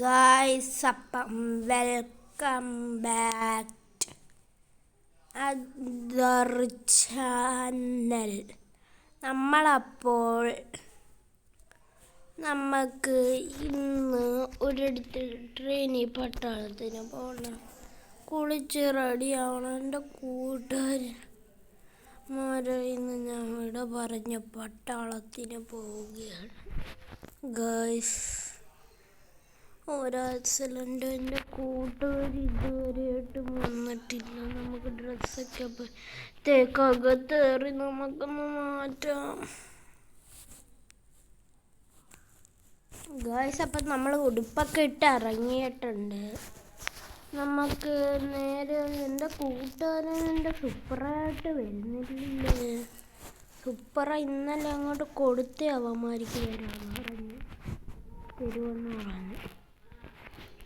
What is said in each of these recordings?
Guys അപ്പം welcome back other channel. നമുക്ക് ഇന്ന് ഒരിടത്ത് ട്രെയിനിൽ പട്ടാളത്തിന് പോകണം. കുളിച്ച് റെഡിയാവണം. എൻ്റെ കൂട്ടുകാരന്മാരെ ഇന്ന് ഞാൻ ഇവിടെ പറഞ്ഞ പട്ടാളത്തിന് പോവുകയാണ് ഗായ്സ്. ഒരാഴ്ചയിലുണ്ട്. എൻ്റെ കൂട്ടുകാർ ഇതുവരെയായിട്ടും വന്നിട്ടില്ല. നമുക്ക് ഡ്രസ്സൊക്കെ തേക്കകത്തേറി നമുക്കൊന്ന് മാറ്റാം ഗായ്സ്. അപ്പം നമ്മൾ ഉടുപ്പൊക്കെ ഇട്ട് ഇറങ്ങിയിട്ടുണ്ട്. നമുക്ക് നേരെ എൻ്റെ കൂട്ടുകാരൻ എൻ്റെ സൂപ്പറായിട്ട് വരുന്നില്ലേ. സൂപ്പറ ഇന്നലെ അങ്ങോട്ട് കൊടുത്തേ അവന്മാർക്ക് വരാമെന്ന് പറഞ്ഞു.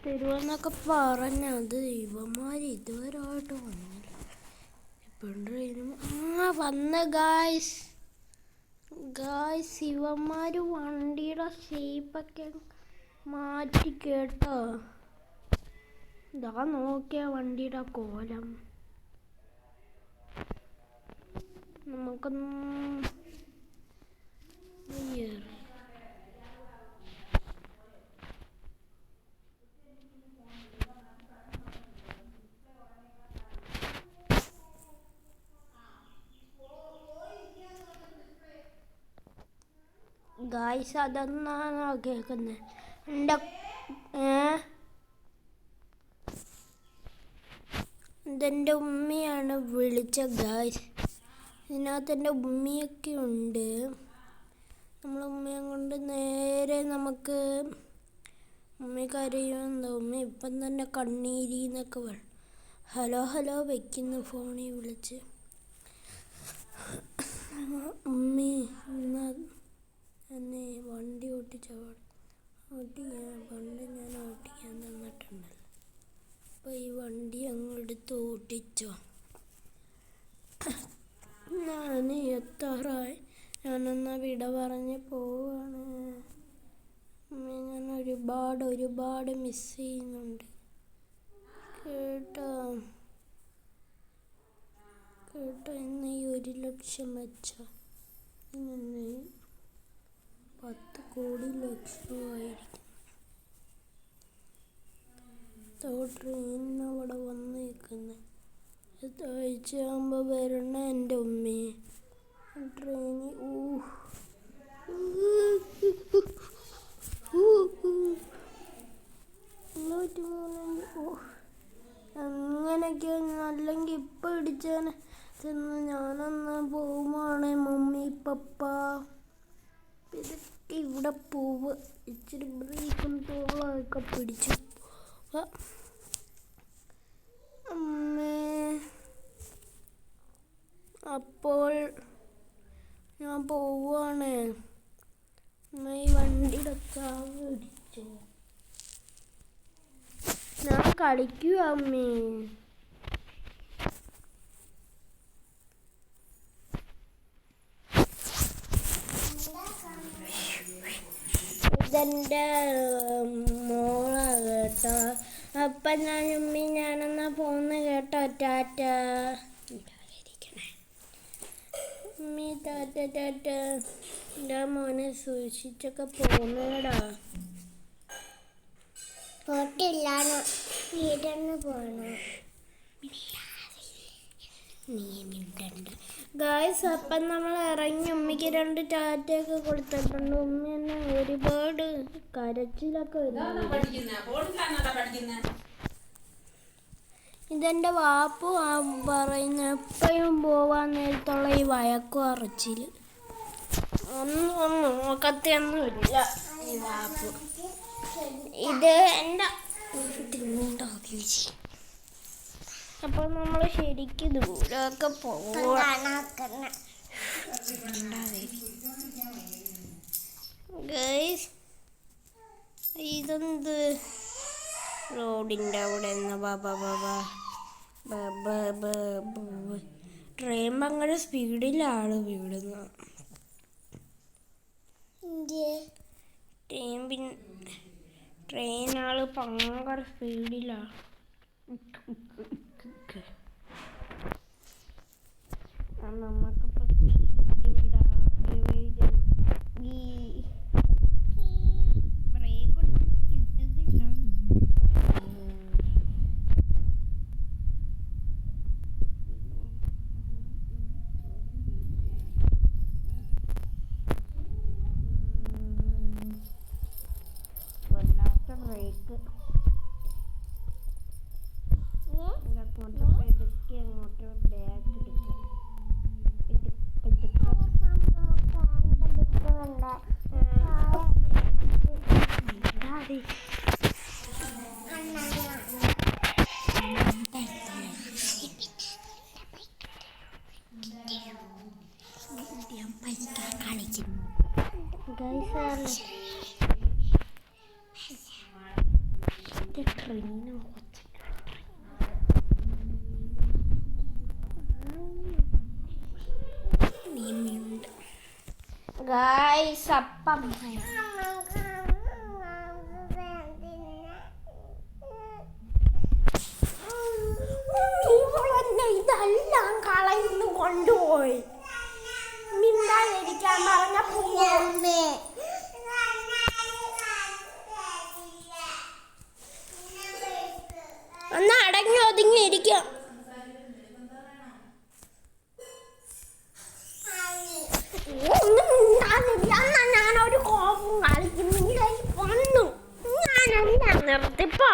തരുമെന്നൊക്കെ പറഞ്ഞത് ഇവന്മാർ ഇതുവരെയായിട്ട് വന്നില്ല. ഇപ്പോഴും വന്ന് ഗായ്സ്. ഇവന്മാർ വണ്ടിയുടെ ഷേപ്പൊക്കെ മാറ്റി കേട്ടോ. ഇതാ നോക്കിയ വണ്ടിയുടെ കോലം. നമുക്കൊന്ന് ഗായ്സ് അതൊന്നാണോ കേൾക്കുന്നത്? ഇതെൻ്റെ ഉമ്മയാണ് വിളിച്ച ഗായ്സ്. ഇതിനകത്ത് എൻ്റെ ഉമ്മയൊക്കെ ഉണ്ട്. നമ്മൾ ഉമ്മയെ കൊണ്ട് നേരെ നമുക്ക് ഉമ്മയ്ക്ക് അറിയുമെന്തോ. ഉമ്മ ഇപ്പം തന്നെ കണ്ണീരിന്നൊക്കെ വേണം. ഹലോ വെക്കുന്നു ഫോണിൽ വിളിച്ച്. ഉമ്മി എന്നെ വണ്ടി പണ്ട് ഞാൻ ഓട്ടിക്കാൻ തന്നിട്ടുണ്ടല്ലോ. അപ്പോൾ ഈ വണ്ടി അങ്ങെടുത്ത് ഓട്ടിച്ചോ. ഞാൻ എത്താറായി. ഞാനൊന്ന് വിട പറഞ്ഞ് പോവാണ്. ഞാൻ ഒരുപാട് മിസ് ചെയ്യുന്നുണ്ട് കേട്ടോ. ഇന്ന് ഈ 1 ലക്ഷം വെച്ചോ. ഇന്ന് 10 കോടി ലക്ഷമായിരിക്കും. ട്രെയിനിന് അവിടെ വന്നേക്കുന്നത് ആഴ്ചയാകുമ്പോൾ വരണ എൻ്റെ ഉമ്മയെ ട്രെയിനിൽ. അങ്ങനെയൊക്കെ അല്ലെങ്കിൽ ഇപ്പം ഇടിച്ചാണ് ചെന്ന് ഞാനൊന്ന് പോവുകയാണെ. മമ്മി പപ്പ ഇതൊക്കെ ഇവിടെ പോവുക. ഇച്ചിരി ബ്രേക്കും തോളൊക്കെ പിടിച്ചു അമ്മേ. അപ്പോൾ ഞാൻ പോവുകയാണ്. ഈ വണ്ടിയുടെ ചാവി പിടിച്ചു. ഞാൻ കളിക്കുക അമ്മേ. ഇതെൻ്റെ മോളാ കേട്ടോ. അപ്പം ഞാനെന്നാ പോന്ന് കേട്ടോ. ടാറ്റ ഉമ്മി, ടാറ്റ. എൻ്റെ മോനെ സൂക്ഷിച്ചൊക്കെ പോന്നേടാ. ഗായ്സ് അപ്പം നമ്മൾ ഇറങ്ങി ഉമ്മിക്ക് 2 ടാറ്റയൊക്കെ കൊടുത്തിട്ടുണ്ട്. ഉമ്മ തന്നെ ഒരുപാട് കരച്ചിലൊക്കെ വരുന്നു. ഇതെൻ്റെ വാപ്പു പറയുന്ന എപ്പോഴും പോവാൻ നേരത്തുള്ള ഈ വഴക്കും അറച്ചിൽ ഒന്നും നോക്കത്തൊന്നുമില്ല ഈ വാപ്പു. ഇത് എൻ്റെ അപ്പോൾ നമ്മൾ ശരിക്കും ദൂരമൊക്കെ പോവാം ഗൈസ്. ഇതെന്ത് റോഡിൻ്റെ അവിടെ ട്രെയിൻ ഭയങ്കര സ്പീഡിലാണ് വീടുന്നത്. ട്രെയിനാള് ഭയങ്കര സ്പീഡിലാണ്. നമുക്കിപ്പോൾ ബ്രേക്ക് കിട്ടുന്നില്ല. വല്ലാത്ത ബ്രേക്ക്. അങ്ങോട്ട് പെടുക്കി അങ്ങോട്ട് ബാക്ക് എടുക്കുക. ട്രെയിനോ ഗൈസ് അപ്പം ഇതെല്ലാം കളയുന്നു കൊണ്ടുപോയി. മിണ്ടാതിരിക്കാൻ പറഞ്ഞ പോന്നേ. ഒന്ന് അടങ്ങി ഒതുങ്ങി ഇരിക്കാം. ഞാനൊരു കോപം കളിക്കുന്നു. വന്നു ഞാനെല്ലാം നിർത്തിപ്പോ